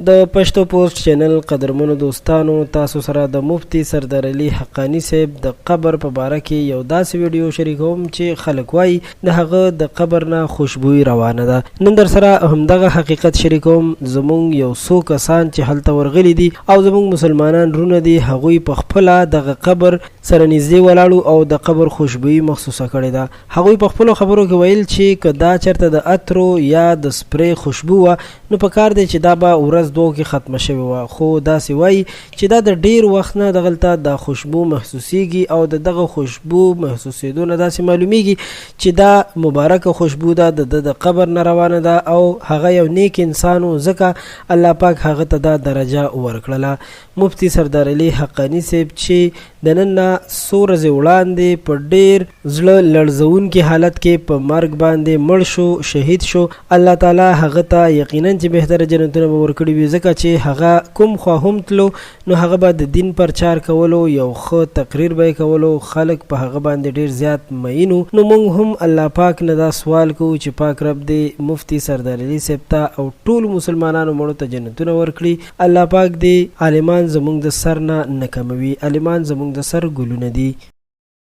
د پښتو پوسټ چینل قدرمنو دوستانو، تاسو سره د مفتی سردار علي حقانی صاحب د قبر په باره کې یو داسې ویډیو شریکوم چې خلک وایي د هغه د قبر نه خوشبوئی روانه ده. نن در سره همدغه حقیقت شریکوم. زمونږ یو څو کسان چې هلته ورغلي دي او زمونږ مسلمانان رونه دي، هغوی په خپله دغه قبر سره نږدې ولاړو او د قبر خوشبوئی محسوسه کړې ده. هغوی په خپلو خبرو کې ویل چې که دا چېرته د عطرو یا د سپری خوشبو وه نو په کار دی چې دا به ورځ دوه کې ختمه شوې وه، خو داسې وایي چې دا د ډیر وخت نه دغلته دا خوشبو محسوسیږي او د دغه خوشبو محسوسېدو نه داسې معلومیږي چې دا مبارکه خوشبو ده د قبر نه روانه ده او هغه یو نیک انسان و، ځکه الله پاک هغه ته دا درجه ورکړله. مفتی سردار علي حقانی صاحب چې د نن نه څو ورځې وړاندې په ډیر زړه لړزونکي حالت کې په مرګ باندې مړ شو، شهید شو. الله تعالی هغه ته یقینا چې بهتره جنتونه به ورکړي وي، ځکه چې هغه کوم خوا هم تلو نو هغه به د دین پرچار کولو، یو ښه تقریر به یې کولو، خلک په هغه باندې ډیر زیات مینو. نو موږ هم الله پاک نه دا سوال کوو چې پاک رب دې مفتی سردار علي صاحب ته او ټول مسلمانانو مړو ته جنتونه ورکړي. الله پاک دې عالمان زموږ د سر نه کموي، عالمان زموږ د سر ګلونه دي.